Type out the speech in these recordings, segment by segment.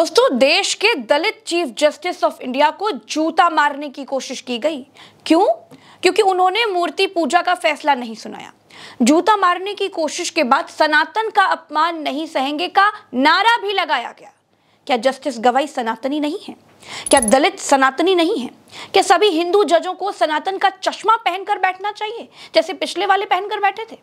दोस्तों, देश के दलित चीफ जस्टिस ऑफ इंडिया को जूता मारने की कोशिश की गई। क्यों? क्योंकि उन्होंने मूर्ति पूजा का फैसला नहीं सुनाया। जूता मारने की कोशिश के बाद सनातन का अपमान नहीं सहेंगे का नारा भी लगाया गया। क्या जस्टिस गवाई सनातनी नहीं है? क्या दलित सनातनी नहीं है? क्या सभी हिंदू जजों को सनातन का चश्मा पहनकर बैठना चाहिए जैसे पिछले वाले पहनकर बैठे थे?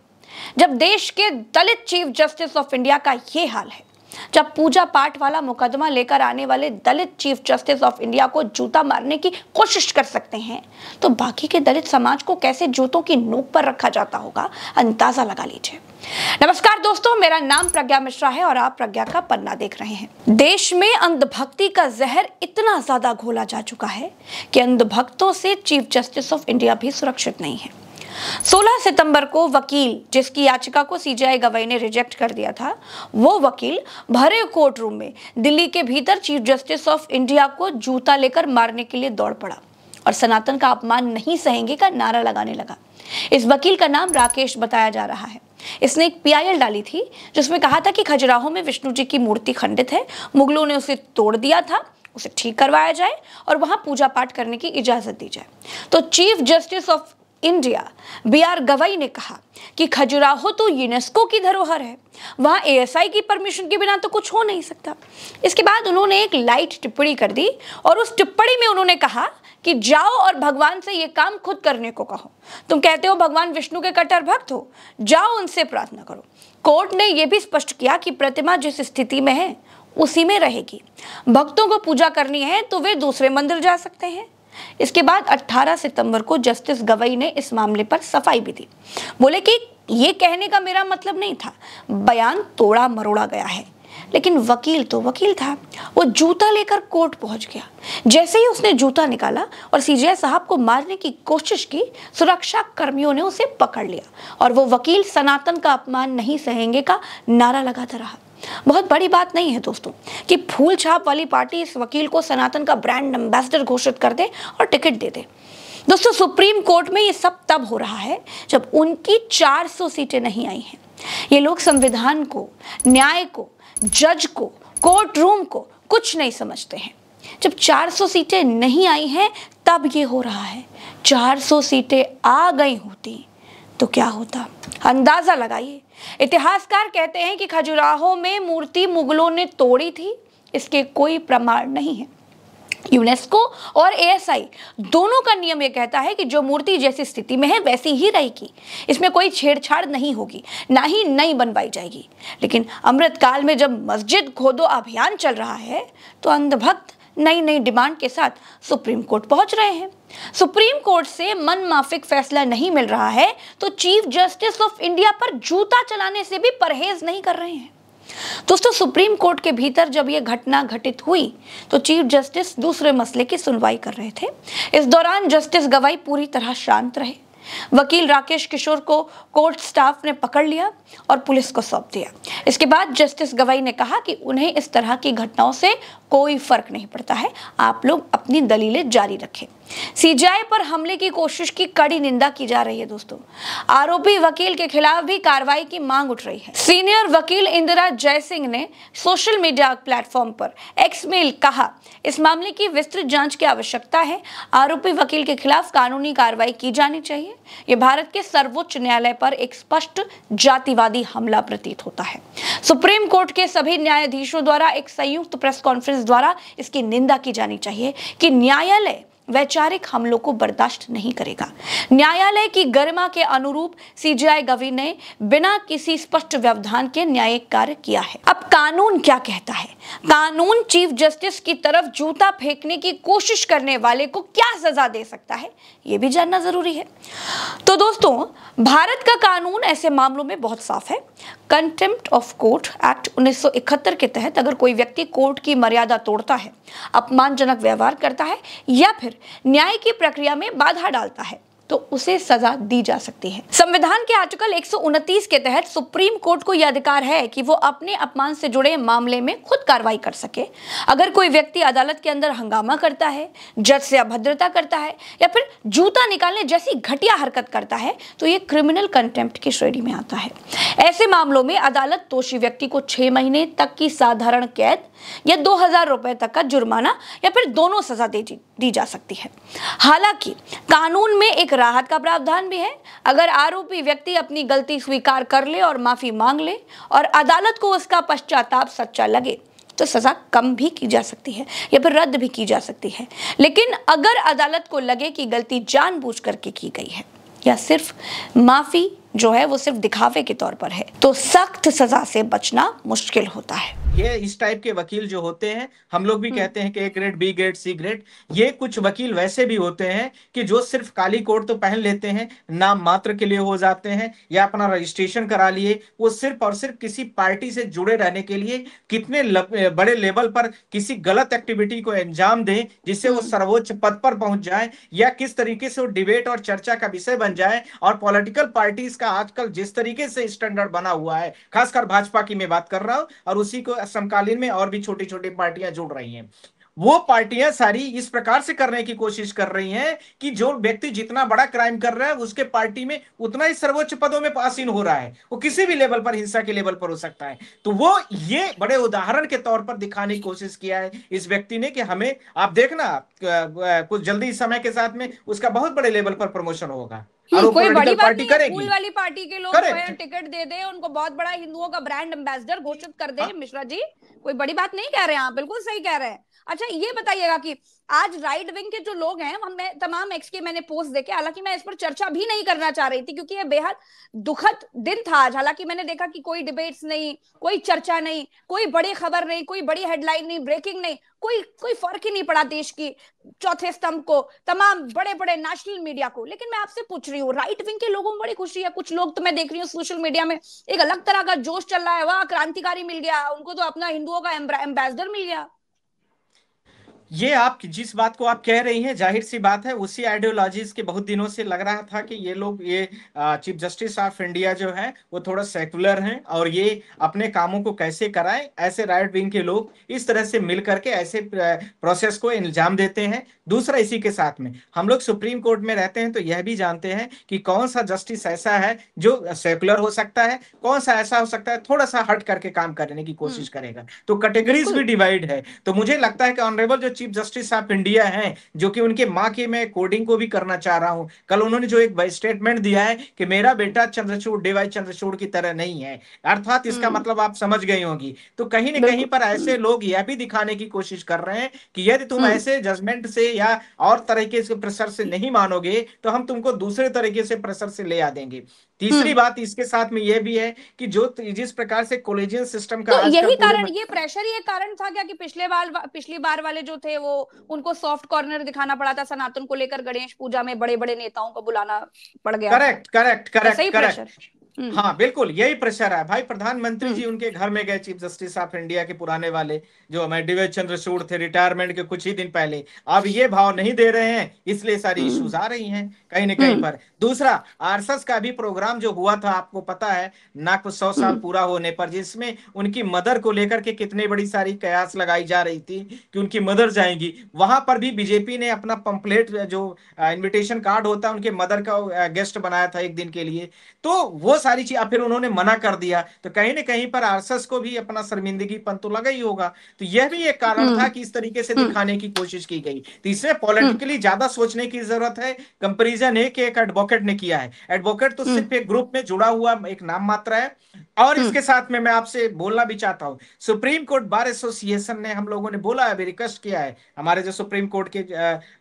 जब देश के दलित चीफ जस्टिस ऑफ इंडिया का यह हाल है, जब पूजा पाठ वाला मुकदमा लेकर आने वाले दलित चीफ जस्टिस ऑफ इंडिया को जूता मारने की कोशिश कर सकते हैं, तो बाकी के दलित समाज को कैसे जूतों की नोक पर रखा जाता होगा, अंदाजा लगा लीजिए। नमस्कार दोस्तों, मेरा नाम प्रज्ञा मिश्रा है और आप प्रज्ञा का पन्ना देख रहे हैं। देश में अंधभक्ति का जहर इतना ज्यादा घोला जा चुका है कि अंधभक्तों से चीफ जस्टिस ऑफ इंडिया भी सुरक्षित नहीं है। 16 सितंबर को वकील जिसकी याचिका को सीजेआई गवाई ने रिजेक्ट कर दिया था, वो वकील भरे कोर्ट रूम में दिल्ली के भीतर चीफ जस्टिस ऑफ इंडिया को जूता लेकर मारने के लिए दौड़ पड़ा और सनातन का अपमान नहीं सहेंगे का नारा लगाने लगा। इस वकील का नाम राकेश बताया जा रहा है। इसने एक पीआईएल डाली थी जिसमें कहा था कि खजुराहो में विष्णु जी की मूर्ति खंडित है, मुगलों ने उसे तोड़ दिया था, उसे ठीक करवाया जाए और वहां पूजा पाठ करने की इजाजत दी जाए। तो chief justice of India BR Gavai ने कहा कि खजुराहो तो यूनेस्को की धरोहर है, वहां एएसआई की परमिशन के बिना तो कुछ हो नहीं सकता। इसके बाद उन्होंने एक लाइट टिप्पणी कर दी और उस टिप्पणी में उन्होंने कहा कि जाओ और भगवान से ये काम खुद करने को कहो। तुम कहते हो भगवान विष्णु के कट्टर भक्त हो, जाओ उनसे प्रार्थना करो। कोर्ट ने यह भी स्पष्ट किया कि प्रतिमा जिस स्थिति में है उसी में रहेगी। भक्तों को पूजा करनी है तो वे दूसरे मंदिर जा सकते हैं। इसके बाद 18 सितंबर को जस्टिस गवाई ने इस मामले पर सफाई भी दी। बोले कि ये कहने का मेरा मतलब नहीं था, बयान तोड़ा मरोड़ा गया है। लेकिन वकील तो वकील था, वो जूता लेकर कोर्ट पहुंच गया। जैसे ही उसने जूता निकाला और सीजेआई साहब को मारने की कोशिश की, सुरक्षा कर्मियों ने उसे पकड़ लिया और वो वकील सनातन का अपमान नहीं सहेंगे का नारा लगाता रहा। बहुत बड़ी बात नहीं है दोस्तों कि फूल छाप वाली पार्टी इस वकील को सनातन का ब्रांड एम्बेसडर घोषित कर दे और टिकट दे दे। दोस्तों, सुप्रीम कोर्ट में ये सब तब हो रहा है जब उनकी 400 सीटें नहीं आई हैं। ये लोग संविधान को, न्याय को, जज को, कोर्ट रूम को कुछ नहीं समझते हैं। जब 400 सीटें नहीं आई हैं तब ये हो रहा है। 400 सीटें आ गई होती तो क्या होता, अंदाजा लगाइए। इतिहासकार कहते हैं कि खजुराहो में मूर्ति मुगलों ने तोड़ी थी, इसके कोई प्रमाण नहीं है। यूनेस्को और एएसआई दोनों का नियम यह कहता है कि जो मूर्ति जैसी स्थिति में है वैसी ही रहेगी, इसमें कोई छेड़छाड़ नहीं होगी, ना ही नई बनवाई जाएगी। लेकिन अमृतकाल में जब मस्जिद खोदो अभियान चल रहा है तो अंधभक्त नई नई डिमांड के साथ सुप्रीम कोर्ट पहुंच रहे हैं। सुप्रीम कोर्ट से मनमाफिक फैसला नहीं मिल रहा है तो चीफ जस्टिस ऑफ इंडिया पर जूता चलाने से भी परहेज नहीं कर रहे हैं। दोस्तों, सुप्रीम कोर्ट के भीतर जब यह घटना घटित हुई तो चीफ जस्टिस दूसरे मसले की सुनवाई कर रहे थे। इस दौरान जस्टिस गवाई पूरी तरह शांत रहे। वकील राकेश किशोर को कोर्ट स्टाफ ने पकड़ लिया और पुलिस को सौंप दिया। इसके बाद जस्टिस गवाई ने कहा कि उन्हें इस तरह की घटनाओं से कोई फर्क नहीं पड़ता है, आप लोग अपनी दलीलें जारी रखें। सीजेआई पर हमले की कोशिश की कड़ी निंदा की जा रही है। दोस्तों, आरोपी वकील के खिलाफ भी कार्रवाई की मांग उठ रही है। सीनियर वकील इंदिरा जयसिंह ने सोशल मीडिया प्लेटफॉर्म पर एक्स में कहा, इस मामले की विस्तृत जांच की आवश्यकता है। आरोपी वकील के खिलाफ कानूनी कार्रवाई की जानी चाहिए। यह भारत के सर्वोच्च न्यायालय पर एक स्पष्ट जातिवादी हमला प्रतीत होता है। सुप्रीम कोर्ट के सभी न्यायाधीशों द्वारा एक संयुक्त प्रेस कॉन्फ्रेंस द्वारा इसकी निंदा की जानी चाहिए कि न्यायालय वैचारिक हमलों को बर्दाश्त नहीं करेगा। न्यायालय की गरिमा के अनुरूप सीजेआई गवाई ने बिना किसी स्पष्ट व्यवधान के न्यायिक कार्य किया है। अब कानून क्या कहता है? कानून चीफ जस्टिस की तरफ जूता फेंकने की कोशिश करने वाले को क्या सजा दे सकता है, यह भी जानना जरूरी है। तो दोस्तों, भारत का कानून ऐसे मामलों में बहुत साफ है। कंटेम्प्ट ऑफ कोर्ट एक्ट 1971 के तहत अगर कोई व्यक्ति कोर्ट की मर्यादा तोड़ता है, अपमानजनक व्यवहार करता है या फिर न्याय की प्रक्रिया में बाधा डालता है तो उसे सजा दी जा सकती है। संविधान के आर्टिकल 129 के तहत सुप्रीम कोर्ट को यह अधिकार है कि वो अपने अपमान से जुड़े मामले में खुद कार्रवाई कर सके। अगर कोई व्यक्ति अदालत के अंदर हंगामा करता है, जज से अभद्रता करता है या फिर जूता निकालने जैसी घटिया हरकत करता है तो ये क्रिमिनल कंटेम्प्ट की श्रेणी में आता है। ऐसे मामलों में अदालत दोषी व्यक्ति को 6 महीने तक की साधारण कैद या 2000 रुपए तक का जुर्माना या फिर दोनों सजा दी जा सकती है। हालांकि कानून में एक राहत का प्रावधान भी है। अगर आरोपी व्यक्ति अपनी गलती स्वीकार कर ले और माफी मांग ले और अदालत को उसका पश्चाताप सच्चा लगे तो सजा कम भी की जा सकती है या फिर रद्द भी की जा सकती है। लेकिन अगर अदालत को लगे कि गलती जानबूझ करके की गई है या सिर्फ माफी जो है वो सिर्फ दिखावे के तौर पर है तो सख्त सजा से बचना मुश्किल होता है। ये इस टाइप के वकील जो होते हैं, हम लोग भी कहते हैं कि A grade, B grade, C grade, ये कुछ वकील वैसे भी होते हैं कि जो सिर्फ काली कोट तो पहन लेते हैं, नाम मात्र के लिए हो जाते हैं या अपना रजिस्ट्रेशन करा लिए, वो सिर्फ और सिर्फ किसी पार्टी से जुड़े रहने के लिए कितने बड़े लेवल पर किसी गलत एक्टिविटी को अंजाम दें जिससे वो सर्वोच्च पद पर पहुंच जाए या किस तरीके से वो डिबेट और चर्चा का विषय बन जाए। और पॉलिटिकल पार्टीज का आजकल जिस तरीके से स्टैंडर्ड बना हुआ है, खासकर भाजपा की मैं बात कर रहा हूं, और उसी को समकालीन में और भी छोटी छोटी पार्टियां जुड़ रही हैं, वो पार्टियां सारी इस प्रकार से करने की कोशिश कर रही हैं कि जो व्यक्ति जितना बड़ा क्राइम कर रहा है उसके पार्टी में उतना ही सर्वोच्च पदों में आसीन हो रहा है। वो किसी भी लेवल पर, हिंसा के लेवल पर हो सकता है। तो वो ये बड़े उदाहरण के तौर पर दिखाने की कोशिश किया है इस व्यक्ति ने कि हमें, आप देखना कुछ जल्दी समय के साथ में उसका बहुत बड़े लेवल पर प्रमोशन होगा और वो कोई बड़ी बात पार्टी नहीं, करेगी। फूल वाली पार्टी के लोग टिकट दे दे, उनको बहुत बड़ा हिंदुओं का ब्रांड एम्बेसडर घोषित कर दे। मिश्रा जी कोई बड़ी बात नहीं कह रहे हैं आप, बिल्कुल सही कह रहे हैं। अच्छा ये बताइएगा कि आज राइट विंग के जो लोग हैं, मैं तमाम एक्स के मैंने पोस्ट देखे, हालांकि मैं इस पर चर्चा भी नहीं करना चाह रही थी क्योंकि ये बेहद दुखद दिन था आज। हालांकि मैंने देखा कि कोई डिबेट्स नहीं, कोई चर्चा नहीं, कोई बड़ी खबर नहीं, कोई बड़ी हेडलाइन नहीं, ब्रेकिंग नहीं, कोई फर्क ही नहीं पड़ा देश की चौथे स्तंभ को, तमाम बड़े बड़े नेशनल मीडिया को। लेकिन मैं आपसे पूछ रही हूँ, राइट विंग के लोगों में बड़ी खुशी है। कुछ लोग तो मैं देख रही हूँ सोशल मीडिया में एक अलग तरह का जोश चल रहा है, वाह क्रांतिकारी मिल गया उनको, तो अपना हिंदुओं का एम्बेसडर मिल गया। ये आप जिस बात को आप कह रही हैं, जाहिर सी बात है उसी आइडियोलॉजीज के बहुत दिनों से लग रहा था कि ये लोग, ये चीफ जस्टिस ऑफ इंडिया जो है वो थोड़ा सेकुलर हैं और ये अपने कामों को कैसे कराएं। ऐसे राइट विंग के लोग इस तरह से मिल करके ऐसे प्रोसेस को इल्जाम देते हैं। दूसरा, इसी के साथ में हम लोग सुप्रीम कोर्ट में रहते हैं तो यह भी जानते हैं कि कौन सा जस्टिस ऐसा है जो सेकुलर हो सकता है, कौन सा ऐसा हो सकता है थोड़ा सा हट करके काम करने की कोशिश करेगा। तो कैटेगरीज भी डिवाइड है। तो मुझे लगता है कि ऑनरेबल जो चीफ जस्टिस ऑफ इंडिया हैं, जो कि उनके मां के, मैं कोडिंग को भी करना चाह रहा हूं, कल उन्होंने जो एक स्टेटमेंट दिया है कि मेरा बेटा चंद्रचूड़, डीवाई चंद्रचूड़ की तरह नहीं है, अर्थात इसका मतलब आप समझ गई होंगी। तो कहीं ना कहीं पर ऐसे लोग यह भी दिखाने की कोशिश कर रहे हैं कि यदि तुम ऐसे जजमेंट से या और तरीके से प्रेशर से नहीं मानोगे तो हम तुमको दूसरे तरीके से प्रेशर से ले आ देंगे। तीसरी बात इसके साथ में यह भी है कि जो जिस प्रकार से कॉलेजियन सिस्टम का, तो यही कारण, ये प्रेशर ही एक कारण था क्या कि पिछले बार वाले जो थे वो उनको सॉफ्ट कॉर्नर दिखाना पड़ा था सनातन को लेकर, गणेश पूजा में बड़े बड़े नेताओं को बुलाना पड़ गया। Correct correct correct correct. हाँ बिल्कुल यही प्रेशर है भाई। प्रधानमंत्री जी उनके घर में गए, चीफ जस्टिस ऑफ इंडिया के पुराने वाले जो हमारे डीवाई चंद्रचूड़ थे, रिटायरमेंट के कुछ ही दिन पहले। अब ये भाव नहीं दे रहे हैं, इसलिए सारी इश्यूज आ रही हैं कहीं ना कहीं पर। दूसरा, आरएसएस का भी प्रोग्राम जो हुआ था आपको पता है, नागपुर 100 साल पूरा होने पर, जिसमें उनकी मदर को लेकर के कितनी बड़ी सारी कयास लगाई जा रही थी कि उनकी मदर जाएंगी। वहां पर भी बीजेपी ने अपना पंपलेट, जो इन्विटेशन कार्ड होता है, उनके मदर का गेस्ट बनाया था एक दिन के लिए। तो वो सारी चीज फिर उन्होंने मना कर दिया। तो कहीं ना कहीं पर आरएसएस को भी अपना शर्मिंदगीपन तो लगा ही होगा। तो यह भी एक कारण था कि इस तरीके से दिखाने की कोशिश की गई। तो इसमें पॉलिटिकली ज्यादा सोचने की जरूरत है। कंपैरिजन है कि एक एडवोकेट ने किया है, एडवोकेट तो सिर्फ एक ग्रुप में जुड़ा हुआ एक नाम मात्र है। और इसके साथ में मैं आपसे बोलना भी चाहता हूं, सुप्रीम कोर्ट बार एसोसिएशन ने, हम लोगों ने बोला है, रिक्वेस्ट किया है हमारे जो सुप्रीम कोर्ट के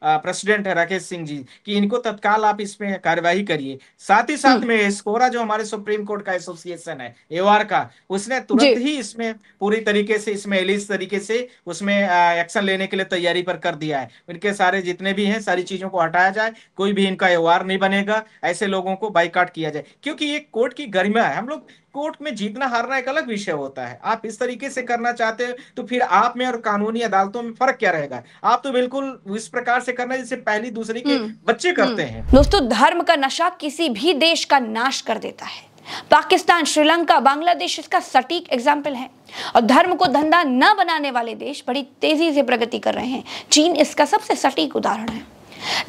प्रेसिडेंट है राकेश सिंह जी, कि इनको तत्काल आप इसमें कार्यवाही करिए। साथ ही साथ में स्कोरा जो हमारे सुप्रीम कोर्ट का एसोसिएशन है एवार का, उसने तुरंत ही इसमें पूरी तरीके से, इसमें एलिस तरीके से उसमें एक्शन लेने के लिए तैयारी पर कर दिया है। इनके सारे जितने भी हैं सारी चीजों को हटाया जाए, कोई भी इनका एवार नहीं बनेगा, ऐसे लोगों को बाइकआउट किया जाए, क्योंकि ये कोर्ट की गरिमा है। हम लोग कोर्ट में जीतना हारना एक अलग विषय होता है। आप इस तरीके से करना चाहते हो तो फिर आप में और कानूनी अदालतों में फर्क क्या रहेगा? आप तो बिल्कुल इस प्रकार से करना जैसे पहली दूसरी के बच्चे करते हैं। दोस्तों, धर्म का नशा किसी भी देश का नाश कर देता है। पाकिस्तान, श्रीलंका, बांग्लादेश इसका सटीक एग्जाम्पल है। और धर्म को धंधा न बनाने वाले देश बड़ी तेजी से प्रगति कर रहे हैं। चीन इसका सबसे सटीक उदाहरण है।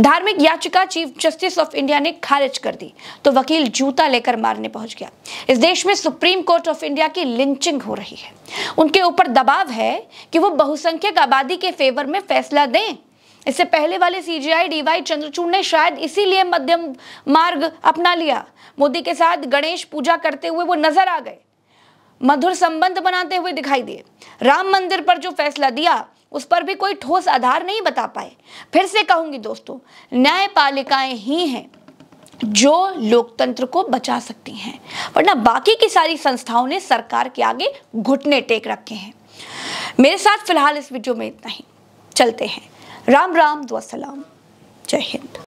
धार्मिक याचिका चीफ जस्टिस ऑफ इंडिया ने खारिज कर दी तो वकील जूता लेकर मारने पहुंच गया। इस देश में सुप्रीम कोर्ट ऑफ इंडिया की लिंचिंग हो रही है। उनके ऊपर दबाव है कि वो बहुसंख्यक आबादी के फेवर में फैसला दें। इससे पहले वाले सीजेआई डीवाई चंद्रचूड़ ने शायद इसीलिए मध्यम मार्ग अपना लिया। मोदी के साथ गणेश पूजा करते हुए वो नजर आ गए, मधुर संबंध बनाते हुए दिखाई दिए। राम मंदिर पर जो फैसला दिया उस पर भी कोई ठोस आधार नहीं बता पाए। फिर से कहूंगी दोस्तों, न्यायपालिकाएं ही हैं जो लोकतंत्र को बचा सकती हैं, वरना बाकी की सारी संस्थाओं ने सरकार के आगे घुटने टेक रखे हैं। मेरे साथ फिलहाल इस वीडियो में इतना ही। चलते हैं। राम राम, दुआ सलाम, जय हिंद।